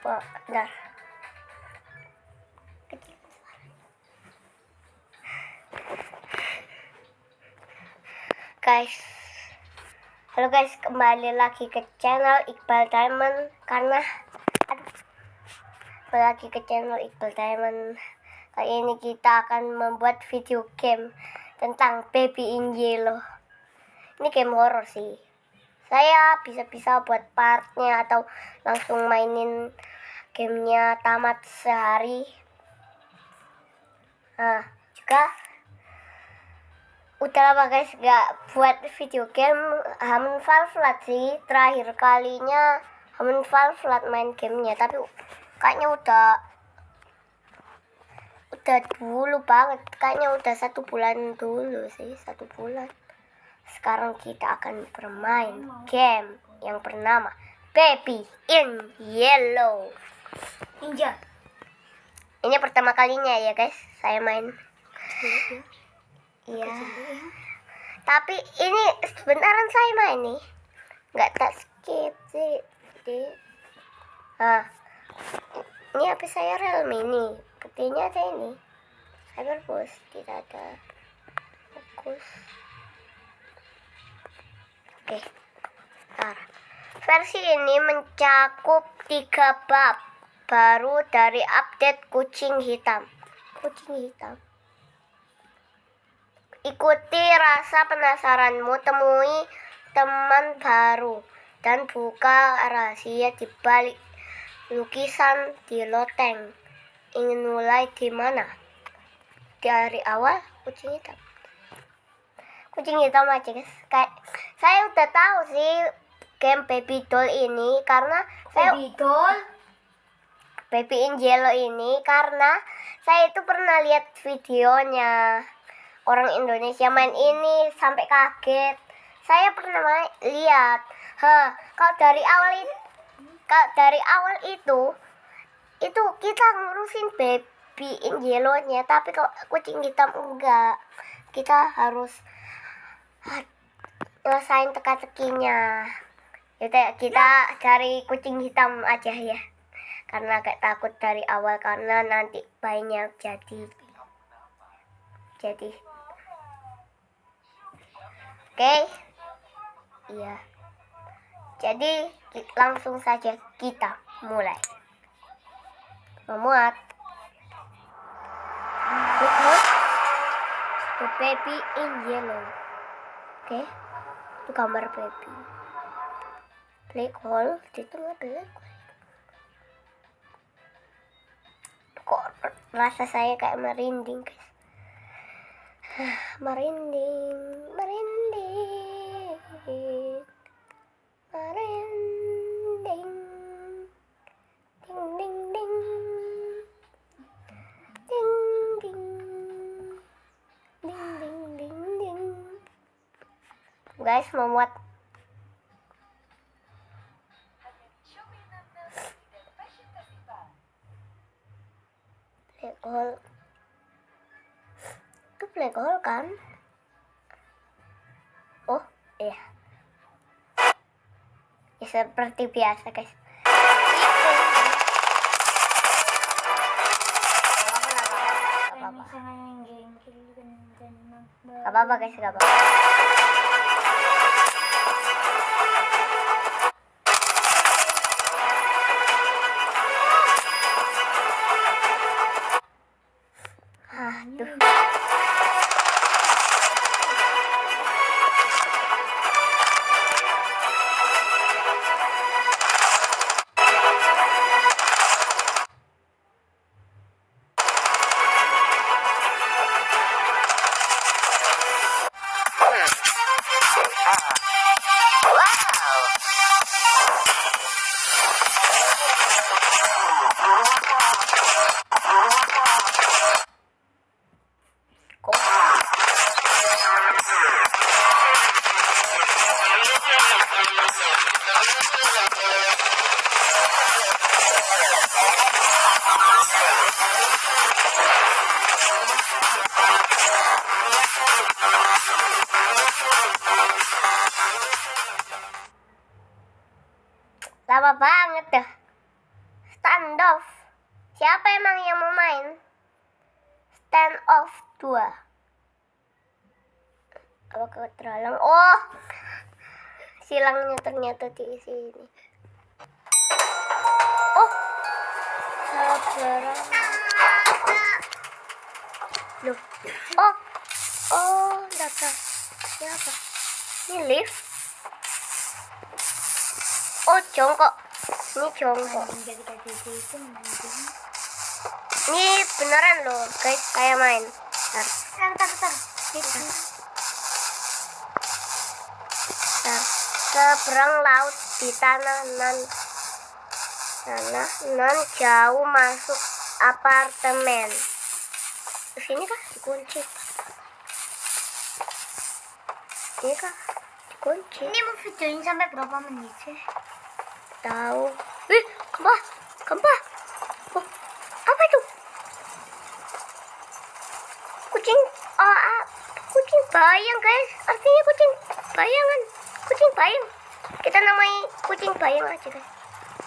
Bentar. Guys, halo guys, kembali lagi ke channel Iqbal Diamond. Kali ini kita akan membuat video game tentang Baby in Yellow. Ini game horror sih. Saya bisa buat partnya atau langsung mainin gamenya tamat sehari. Nah, juga udah lama guys gak buat video game Hamen Valflat sih. Terakhir kalinya Hamen Valflat main gamenya, tapi kayaknya udah dulu banget. Kayaknya udah 1 bulan dulu sih, 1 bulan. Sekarang kita akan bermain game yang bernama Baby in Yellow. Ninja. Ini pertama kalinya ya guys saya main. Iya. Tapi ini sebenarnya saya main nih. Nggak tak skip sih. Nah, ini HP saya Realme nih. Buktinya ada ini. Cyberboost tidak ada fokus. Oke. Bentar. Versi ini mencakup 3 bab baru dari update kucing hitam. Ikuti rasa penasaranmu, temui teman baru, dan buka rahasia di balik lukisan di loteng. Ingin mulai di mana? Dari awal kucing hitam aja guys. Kayak saya udah tahu sih game Baby Doll ini karena Baby in Yellow ini karena saya itu pernah lihat videonya orang Indonesia main ini sampai kaget. Saya pernah lihat. Kalau dari awal itu kita ngurusin Baby in Yellow-nya, tapi kalau kucing hitam enggak. Kita harus ngerasain teka-tekinya. Yaudah, kita cari kucing hitam aja ya. Karena agak takut dari awal karena nanti bayinya jadi. Oke. Iya. Jadi langsung saja kita mulai. Memuat. The Baby in Yellow. Oke. Itu gambar baby. Black hole. Itu nggak black hole. Kok rasa saya kayak merinding guys. merinding ding ding ding guys, memuat. Black hole. Itu black hole kan? Oh iya. Ya, seperti biasa guys. Gak apa-apa guys, gak apa-apa. Aduh. Lama banget dah. Standoff. Siapa emang yang mau main? Standoff 2. Apa keterlaluan? Oh, silangnya ternyata di sini. Oh, salah barang. Loh. Oh, data. Siapa? Ini lift. Oh, jongkok. Ini jongkok. Ini beneran loh, guys. Kayak main. Bentar. Seberang laut di tanah nan jauh masuk apartemen. Sini kah dikunci? Ini kah dikunci? Ini mau videoin sampai berapa menit sih? Tahu. Gempa. Oh, apa itu? Kucing bayang, guys. Artinya kucing bayangan. Kucing bayang. Kita namai kucing bayang aja, guys.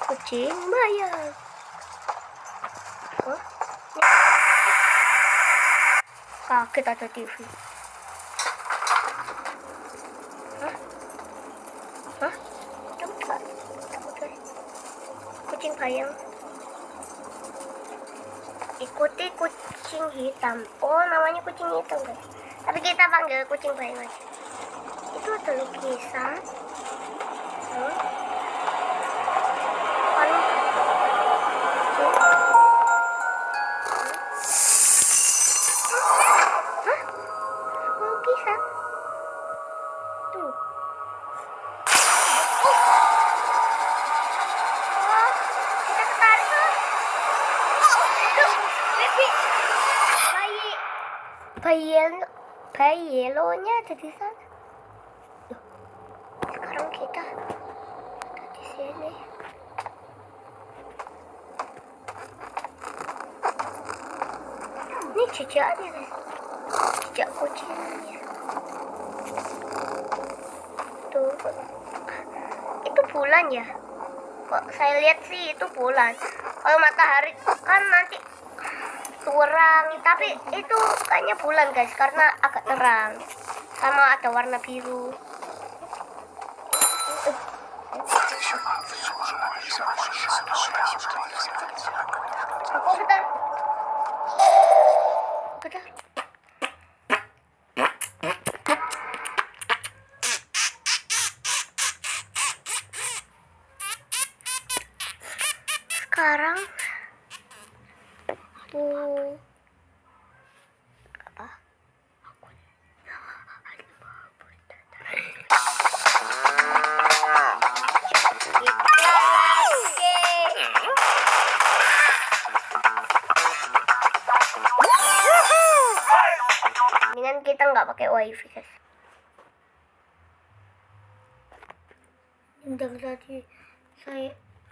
Kucing bayang. Oh. Kaget ada TV. Hah? Takut, guys. Kucing bayang. Ikuti kucing hitam. Oh, namanya kucing hitam, guys. Tapi kita panggil kucing bayang aja. Itu ada lukisan. Lukisan. Tuh. Oh, kita ketarik loh. Tuh, bayi yellownya ada di sana. Loh, sekarang kita ada di sini. Ini jejaknya, guys. Jejak kucingnya. Tuh, itu bulan ya? Kok saya lihat sih itu bulan. Kalau matahari kan nanti terang, tapi itu kayaknya bulan, guys, karena agak terang. Sama ada warna biru. Bentar. Sekarang apa? Mendingan kita nggak pakai wifi, guys.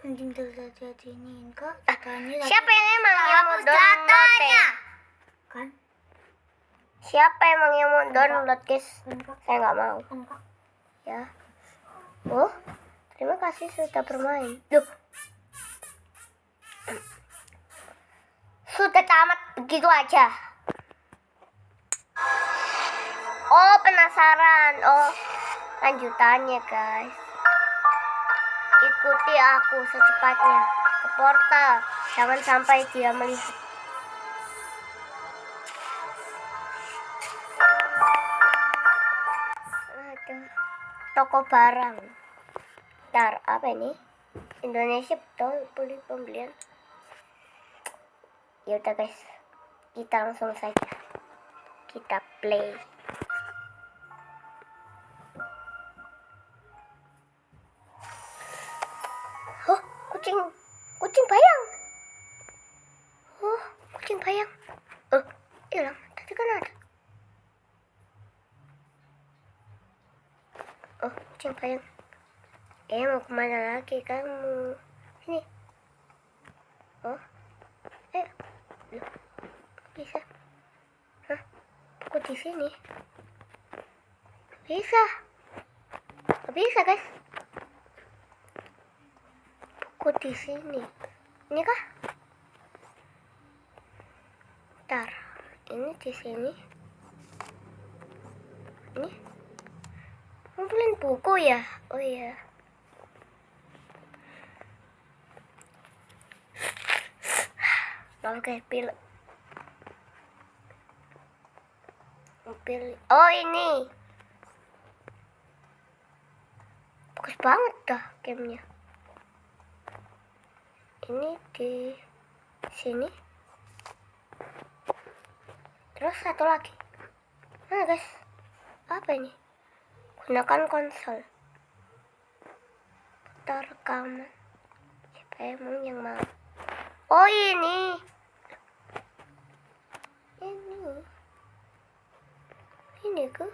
Tadi ini kak katanya Siapa yang emang yang mau download ya? kan Siapa emang yang mau download, guys? Saya nggak mau. enggak Ya. Oh, terima kasih sudah bermain. Duh. Sudah tamat begitu aja. Oh, penasaran. Oh, lanjutannya, guys. Ikuti aku secepatnya ke portal. Jangan sampai dia melihat. Aduh. Toko barang. Ntar, apa ini? Indonesia betul pembelian. Ya udah, guys. Kita langsung saja. Kita play. Oh, kucing bayang. Oh, kucing bayang. Oh, hilang. Tadi kan ada. Oh, kucing bayang. Mau kemana lagi kamu? Sini. Oh, loh, bisa? Hah? Kok di sini? Bisa? Gak bisa, guys. Kok di sini? Ini kah? Bentar. Ini di sini. Ini. Ngumpulin buku ya? Oh iya. Oke, pilih. Oh ini. Bagus banget dah gamenya. Ini di sini. Terus satu lagi. Nah guys, apa ini? Gunakan konsol. Putar rekaman. Siapa emang yang mau? Oh ini. Ini ke?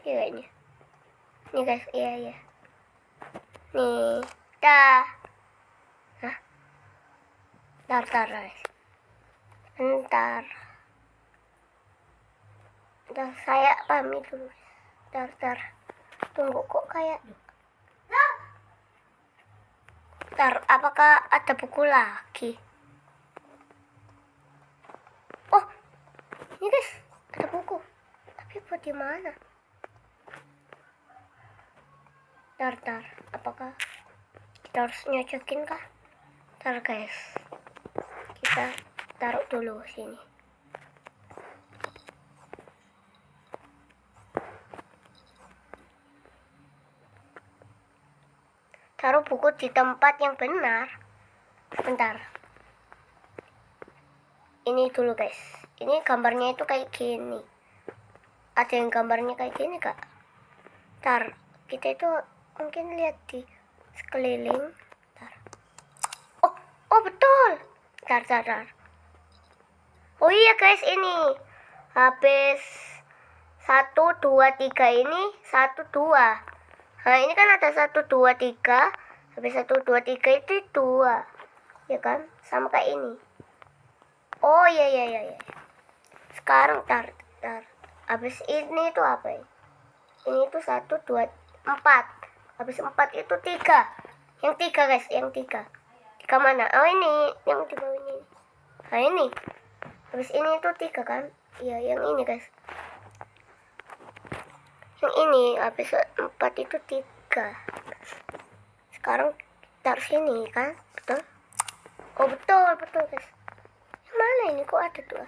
Iya ini. Nih guys, iya. Nih, dah. Hah? Bentar guys. Bentar, saya pamit dulu. Bentar. Tunggu kok kayak. Bentar, apakah ada buku lagi? Oh, ini guys, ada buku. Tapi buat di mana? Bentar, apakah kita harus nyocokin kah? Bentar guys, kita taruh dulu sini. Taruh buku di tempat yang benar. Bentar. Ini dulu guys. Ini gambarnya itu kayak gini. Ada yang gambarnya kayak gini kak? Bentar. Kita itu mungkin lihat di sekeliling. Bentar. Oh betul. Bentar. Oh iya guys, ini. Habis 1, 2, 3 ini 1, 2. Nah ini kan ada 1, 2, 3. Habis 1, 2, 3 itu 2. Ya kan? Sama kayak ini. Oh iya. Sekarang tar. Habis ini itu apa ya? Ini itu 1, 2, 4. Habis 4 itu 3. Yang 3 guys, yang 3. 3 mana? Oh ini, yang di bawah ini. Nah ini. Habis ini itu 3 kan? Iya, yang ini guys. Yang ini habis 4 itu 3. Sekarang taruh sini kan? Betul? Oh betul guys. Yang mana ini kok ada 2?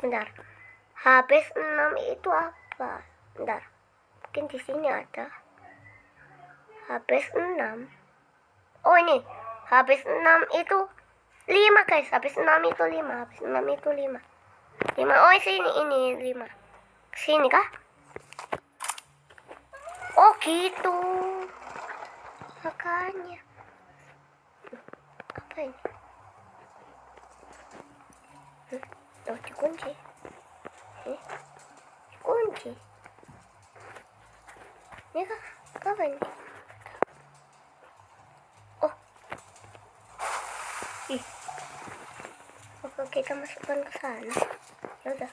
Bentar. Habis 6 itu apa? Bentar. Mungkin di sini ada. Habis 6. Oh ini. Habis 6 itu 5 guys. Habis 6 itu 5. Habis 6 itu 5. 5. Oh sini ini 5. Sini kah? Oh gitu. Makanya. Apa ini? Oh dikunci. Dikunci. Ini kah? Apa ini? Oh. Ih. Oke, kita masukkan ke sana. Ya udah.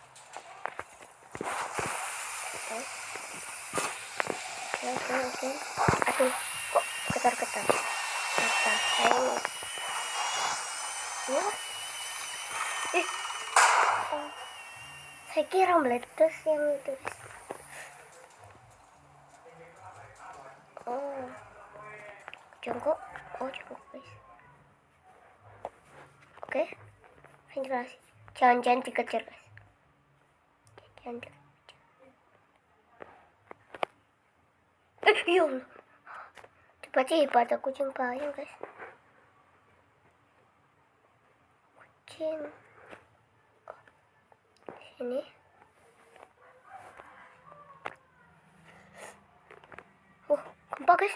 Oke. Aduh, kok ketar-ketar. Ayo. Ya. Oh. Saya kira meletus yang itu. Oh. Jongkok guys. Oke. Ventilasi. Jangan dikejar guys. Jangan dikejar. Ya Allah. Tiba-tiba ada kucing payung guys. Kucing. Sini. Gempa guys.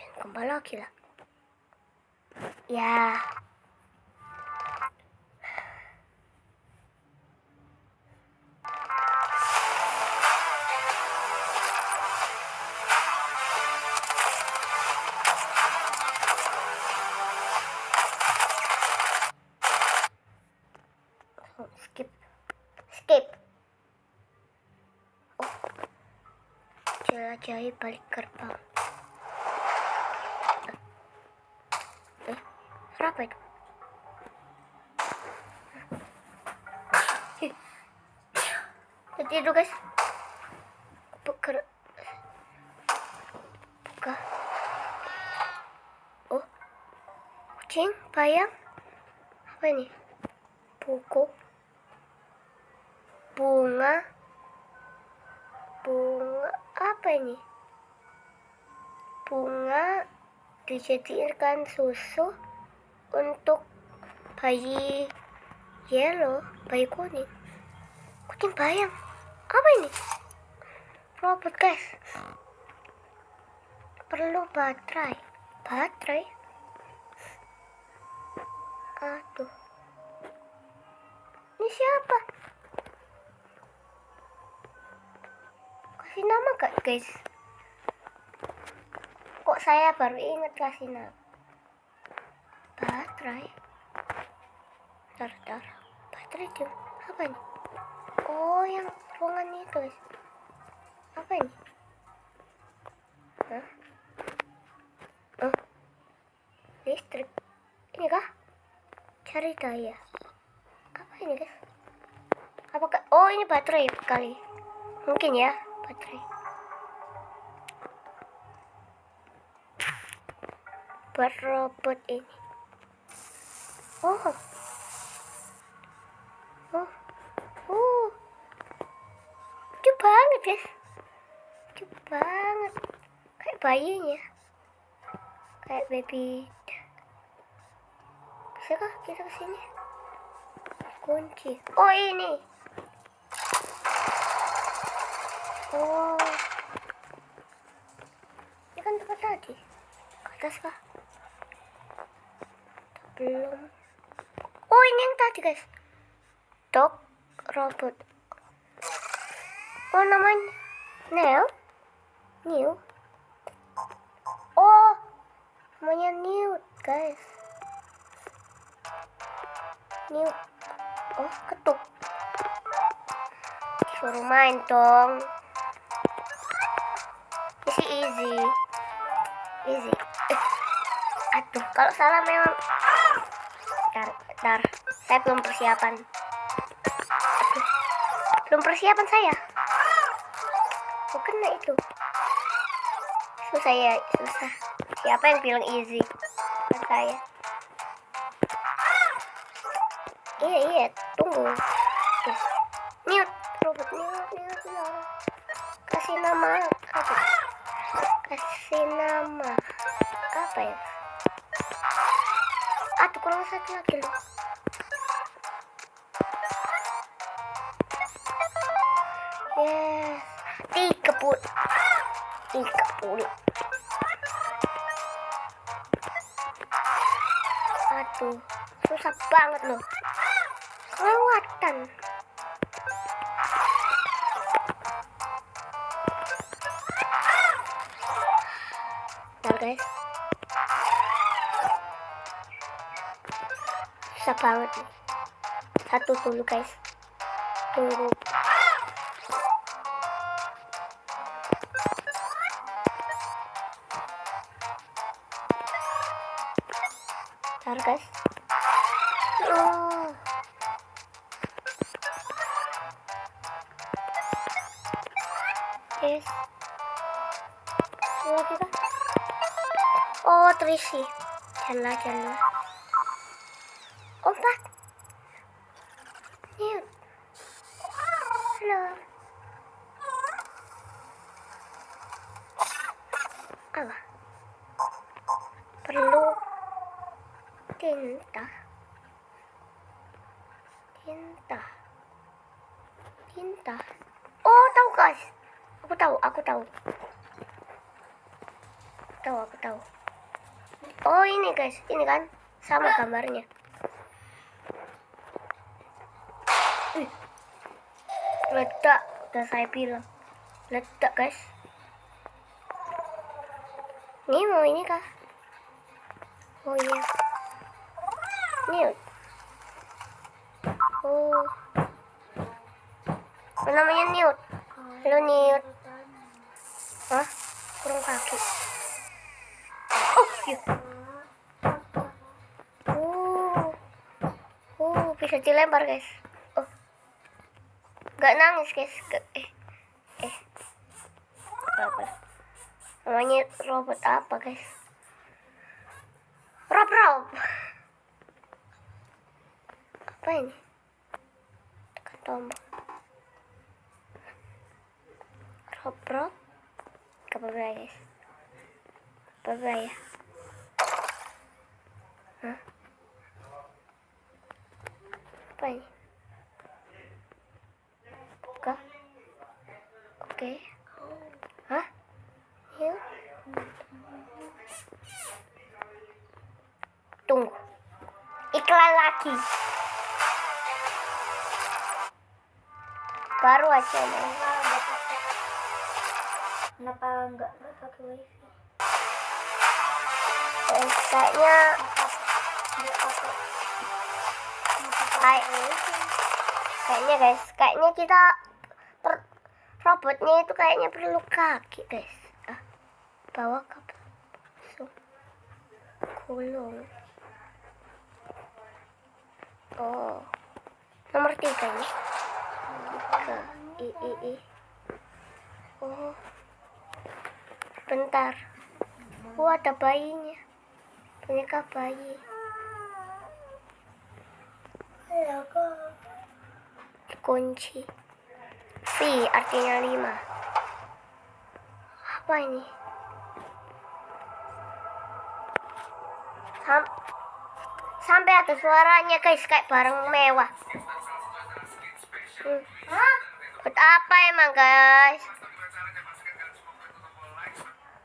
Jangan gempa lagi lah. Ya. Skip. Oh. Jelajahi balik gerbang. Suara apa itu? Jadi itu guys. Buka. Oh, kucing, bayam. Apa ini? Buku. Bunga apa ini? Bunga dijadikan susu untuk bayi yellow, bayi kuning. Kucing bayam. Apa ini? Robot guys. Perlu baterai. Aduh. Ini siapa? Kasih nama gak guys? Kok saya baru ingat kasih nama? Baterai. Bentar. Baterai itu apa ini? Oh, yang ruangan itu guys. Apa ini? Hah? Oh, listrik. Ini kah? Cari daya. Apa ini guys? Apakah? Oh, ini baterai kali. Mungkin ya, baterai. Buat robot ini. Oh. Lucu banget guys. Lucu banget. Kayak bayinya. Kayak baby. Bisakah kita kesini? Kunci. Oh, ini. Oh. Ini kan tempat tadi. Ke atas kah? Belum. Oh, ini yang tadi guys. Dog robot. Oh, namanya New. Oh, namanya New guys. New. Oh, ketuk. Suruh main dong. Ini sih easy. Aduh, kalau salah memang. Bentar. Saya belum persiapan. Belum persiapan saya. Oh, kena itu. Susah. Siapa yang bilang easy? Bukan saya. Iya. Tunggu. Tuh. Mute. Robot mute. Kasih nama apa? Apa ya? Aduh, kurang satu lagi loh. Yes. 30. Aduh, susah banget loh. Kelewatan. Bentar guys. Susah banget nih. Satu dulu guys. Tunggu. Bentar guys. Oh. Yes. Lagi kah? Oh, terisi. Jangan. Empat. Mute. Halo. Apa? Perlu tinta. Oh, tahu guys. Aku tahu. Oh, ini guys. Ini kan sama gambarnya. Ledak. Udah saya bilang. Ledak guys. Ini mau ini kah? Oh iya. Mute. Oh. Apa namanya Newt? Halo Newt. Hah? Kurang kaki. Oh iya. Bisa dilempar guys. Oh, nggak nangis guys. Apa? Namanya robot apa guys? Rob. Apa ini? Tekan tombol. Rob. Apa guys? Apa ya? Hah? Apa ini? Kah? Oke. Hah? Yuk. Tunggu. Iklan lagi. Baru aja nih. Kenapa enggak pakai wifi? Kayaknya guys, kayaknya kita robotnya itu kayaknya perlu kaki guys. Bawa kabel langsung gulung. Oh, nomor 3 nih. 3 Oh, bentar. Oh, ada bayinya. Boneka bayi. Iya kak. Kunci. V artinya 5. Apa ini? Sampai ada suaranya guys, kayak barang mewah. Buat apa emang guys?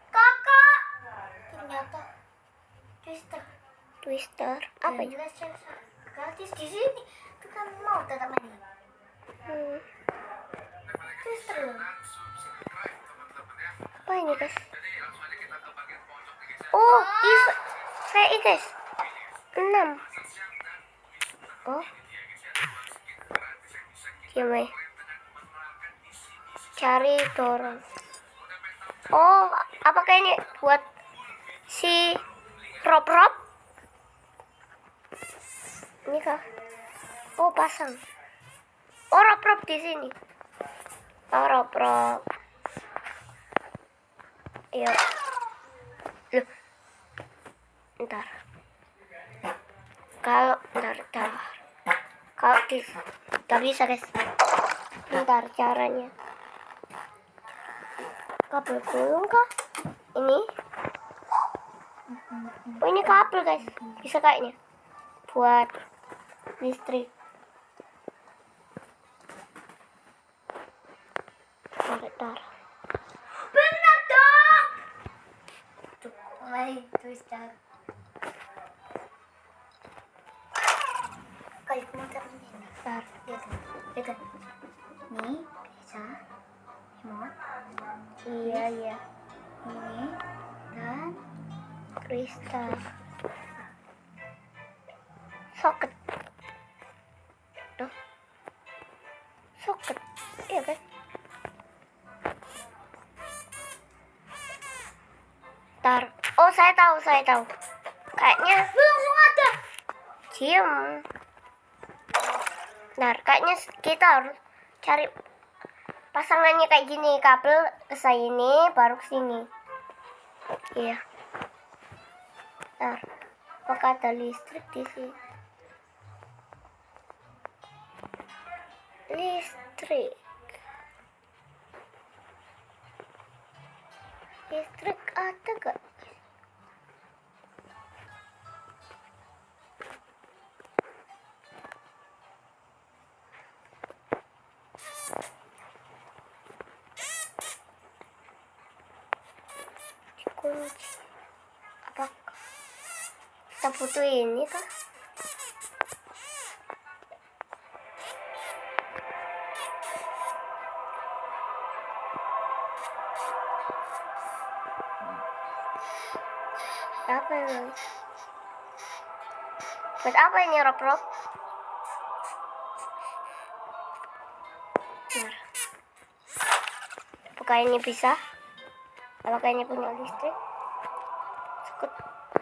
Kakak. Ternyata Twister. Apa itu? Gratis di sini. Itu kan mau tetap main. Twister loh. Apa ini guys? Oh, VI guys. 6. Oh. Gimana? Cari dorong. Oh, apakah ini buat si Rob? Ini kah? Oh, pasang. Oh, Rob di sini. Oh, Rob. Iya. Loh. Ntar. Kalau gak bisa guys. Ntar caranya. Kabel gulung kah? Ini? Oh, ini kabel guys. Bisa kayaknya buat listrik. Bentar. Benar dong. Tuh, main Twister. Kayak motor ini. Bentar. Lihat. Nih, bisa. Remote. Iya. Ini dan Kristal. Soket. Soket. Iya kan? Ntar. Oh, saya tahu. Kayaknya langsung ada. cium. Ntar, kayaknya kita harus cari pasangannya kayak gini, kabel ke sini baru ke sini. Iya. Ntar, apakah ada listrik di sini? Listrik ada gak? Kunci. Apakah kita butuh ini kah? Apa ini? Buat apa ini Rob? Bentar. Apakah ini bisa? Apakah ini punya listrik? Sekut.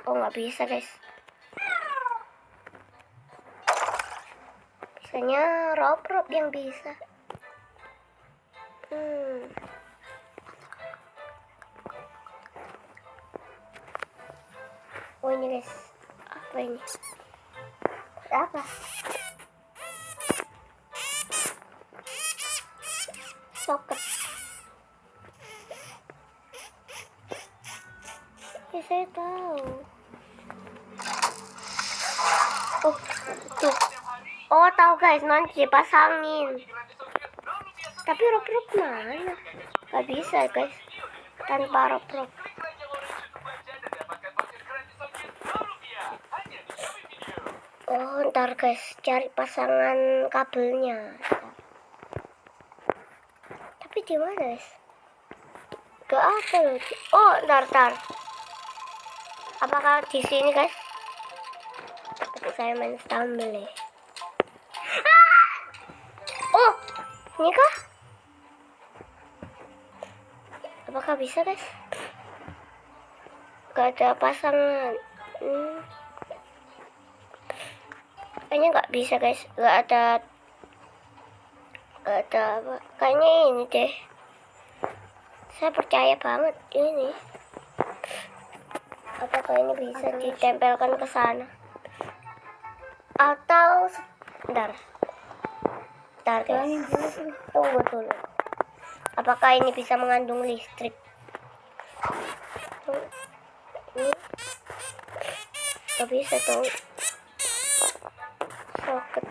Oh, nggak bisa guys. Biasanya Rob yang bisa. Oh ini guys, apa ini? Apa? Soket. Ya saya tahu. Oh tuh. Oh tahu guys, nanti dipasangin. Tapi Rob mana? Gak bisa guys, tanpa Rob. Oh ntar guys, cari pasangan kabelnya. Tapi di mana guys? Gak ada loh. Oh ntar. Apakah di sini guys? Tapi saya main stumble ya. Oh ini kah? Apakah bisa guys? Gak ada pasangan. Kayaknya nggak bisa guys, nggak ada apa. Kayaknya ini deh. Saya percaya banget ini. Apakah ini bisa ditempelkan ke sana? Atau bentar guys, tunggu dulu. Apakah ini bisa mengandung listrik? Ini nggak bisa tuh. Soket.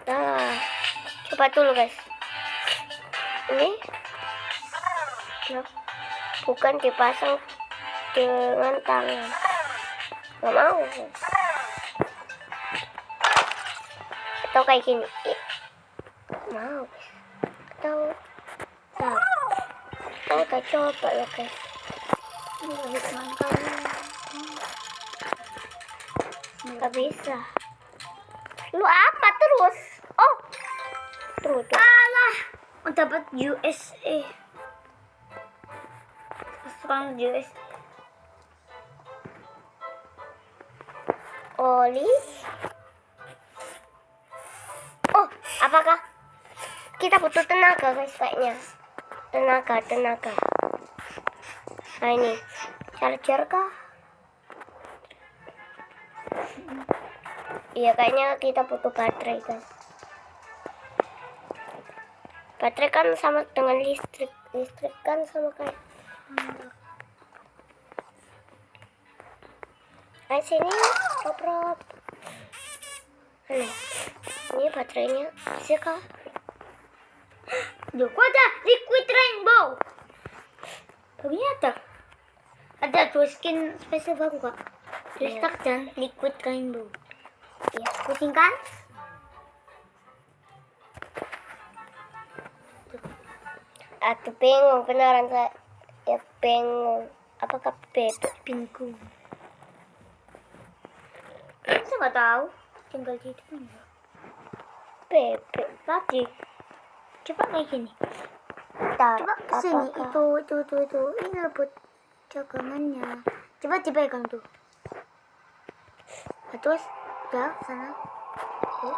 Nah, coba dulu guys. Ini bukan dipasang dengan tangan. Gak mau guys. Atau kayak gini. Mau guys. Atau kita coba ya guys. Gak bisa. Lu apa terus? Oh, tunggu. Alah, dapat USA. Sekarang USA. Oli. Oh, apakah kita butuh tenaga guys kayaknya? Tenaga. Nah ini, charger kah? Iya kayaknya kita butuh baterai guys. Baterai kan sama dengan listrik. Listrik kan sama kayak. Ayo sini, Rob. Ini baterainya bisa kah? Loh, kok ada liquid rainbow? Ternyata ada dua skin spesial baru kak. Listak dan liquid rainbow. Iya. Pusing kan? Aku bingung beneran saya. Ya bingung. Apakah bebek? Bingung. Saya nggak tahu. Tinggal di itu enggak. Bebek. Tadi. Coba kayak gini. Bentar, Coba kesini. apakah- Itu. Ini loh buat cadangannya. Coba dipegang tuh. Nah, terus udah sana. Tuh,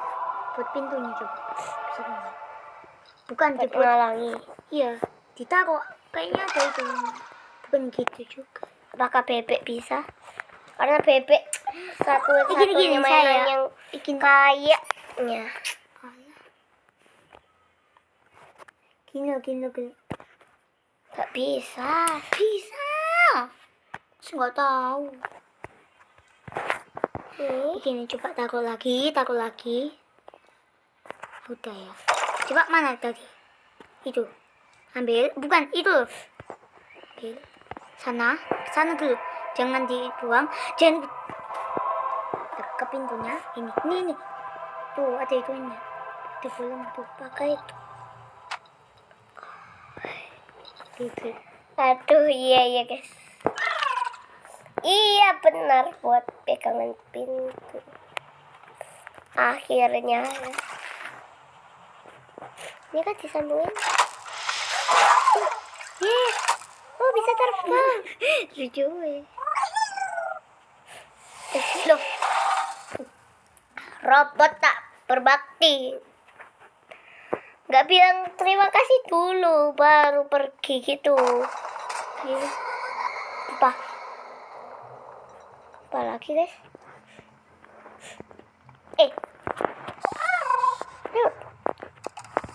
buat pintunya coba. Bisa kan? Bukan buat dibuat. ngalangi. Iya, ditaruh. Kayaknya ada itu. Bukan gitu juga. Apakah bebek bisa? Karena bebek satu-satunya Gini, mainan saya yang bikin kayaknya. Gini. Gak bisa. Bisa. Saya nggak tahu. Nih. Gini, coba taruh lagi. Udah ya. Coba mana tadi? Itu. Ambil. Bukan, itu. Ambil. Sana dulu. Jangan dibuang. Jangan ke pintunya. Ini. Tuh, ada itunya. Ada bolong tuh. Pakai itu. Gitu. Aduh, iya guys. Iya benar buat pegangan pintu. Akhirnya. Ini kan disambungin. Oh bisa terbang. Lucu. Loh. Robot tak berbakti. Nggak bilang terima kasih dulu, baru pergi gitu. Gini. Apa? Apa lagi, guys? Yuk.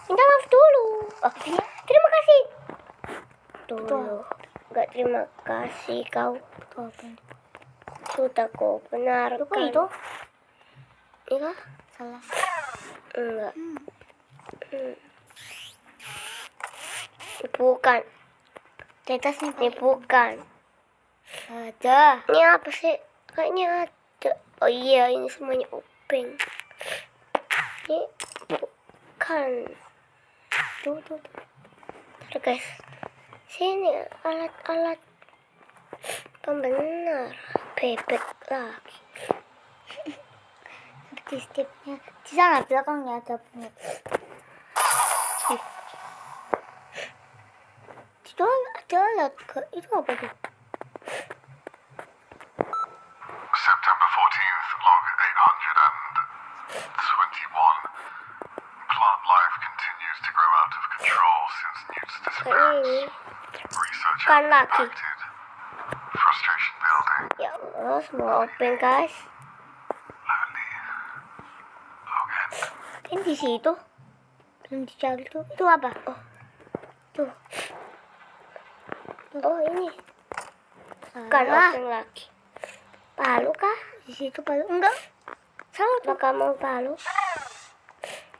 Minta maaf dulu. Oh, terima kasih. Dulu. Nggak terima kasih kau. Sudah kau benarkan. Kok itu? Iya? Salah. Enggak. Bukan. Tetas nih, Ini bukan. ada. Ini apa sih? Kayaknya ada. Oh iya, ini semuanya open. Ini bukan. Tuh. Bentar, guys. Sini alat-alat pembenar. Bebek lagi. Seperti stepnya. Di sana belakangnya ada punya. Itu ada alat. Itu apa tuh? September 14th, log 821. Plant life continues to grow out of control since Newt's Kayaknya disappearance. ini. Research Bukan lagi. impacted. Frustration building. Ya Allah, semua open, guys. Lonely. Log N. Kan di situ. Belum dicari tuh. Itu apa? Oh. Tuh. Oh, ini. Bukan Salah. open lagi. Palu kah? Di situ paling enggak. Salah tuh. Apakah mau palu?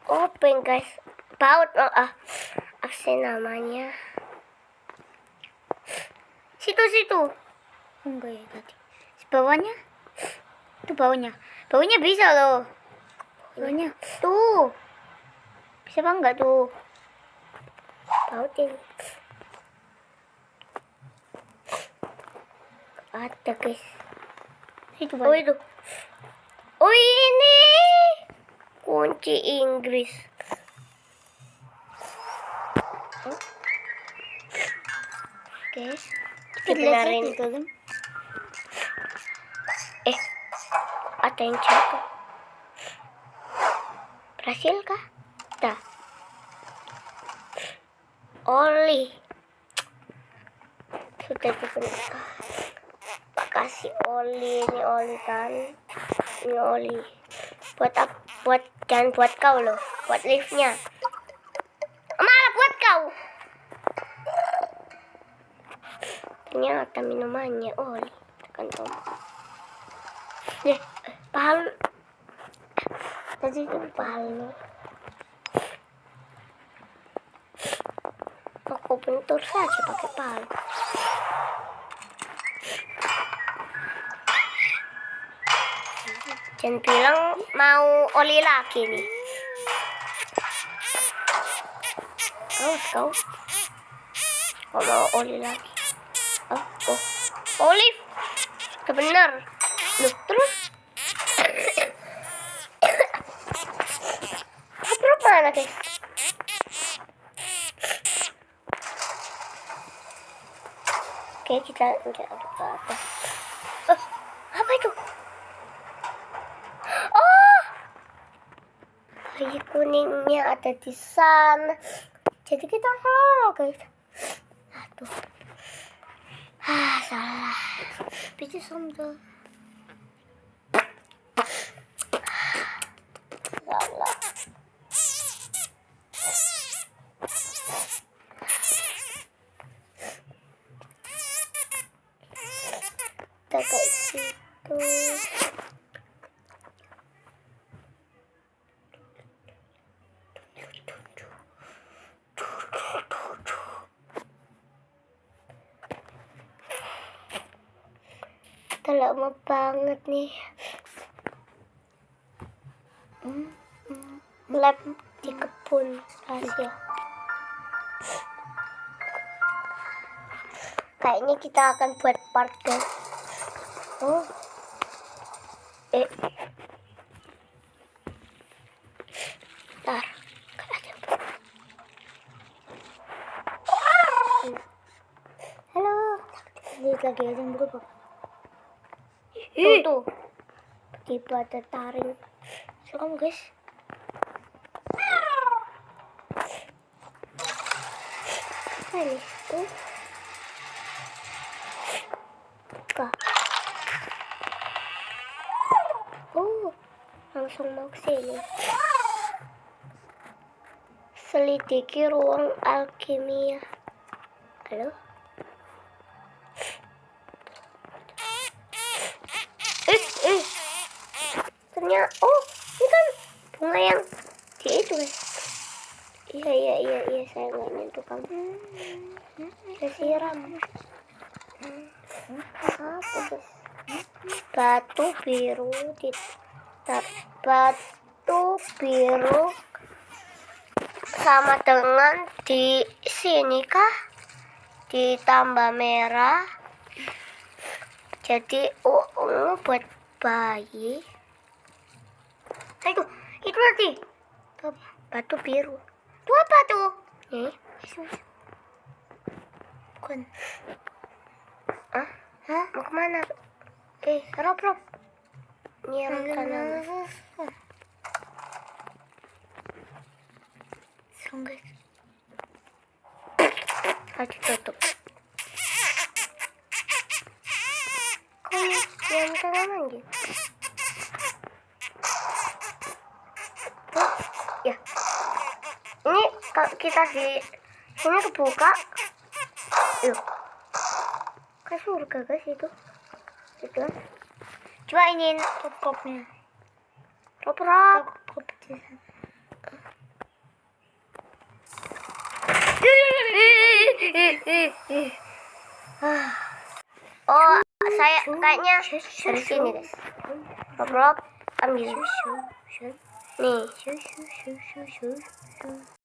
Open, guys. Baut. Aksen namanya. Situ. Enggak ya tadi. Bawahnya? Itu bawahnya. Bawahnya bisa loh. Bawahnya. Tuh. Bisa apa enggak tuh? Baut ini. Ada, guys. Itu Oh, itu. Oh, ini. Kunci Inggris. Oh. Guys. Dibenerin. Itu kan. Ada yang jatuh. Berhasil kah? Dah. Oli. Sudah dibenerin. Kasih oli, ini oli kan. Ini oli. Buat apa? Jangan buat kau loh. Buat liftnya. Malah buat kau. Ternyata minumannya oli. Tekan tombol. Palu. Tadi itu palu. Aku bentur saja pakai palu. Jangan bilang mau oli lagi nih. Kau mau oli lagi. Oh. Olive. Udah bener. Loh, terus. Aprop mana, guys? Oke, kita enggak ada apa-apa. Apa itu? Oh! Bayi kuningnya ada di sana. Jadi kita guys. Aduh. Salah. Bisa sambil. Salah. Kita kayak situ. Kita lama banget nih. Lab di kebun rahasia. Kayaknya kita akan buat part guys. Oh. Ntar. Halo. Lihat lagi ada yang berubah. Tuh. tiba ada taring. Serem guys. Apa ini? Buka. Langsung mau ke sini. Selidiki ruang alkimia. Halo? Ternyata, ini kan bunga yang di itu guys. Iya, saya nggak nyentuh kamu. Saya siram. Apa guys? Batu biru batu biru sama dengan di sini kah? Ditambah merah. Jadi ungu buat bayi. Itu nanti. Batu biru. Itu apa tuh? Nih. Bukan. Hah? Mau kemana? Rob. Nyiram tanaman. Serem guys. Ayo tutup. Kok nyiram tanaman gitu? Ya. Ini kalau kita di sini kebuka. Yuk. Ke surga guys itu. Itu. Coba ini top-topnya. Rob. Top di sana. Oh, saya kayaknya dari sini guys. Rob, ambil. Nih.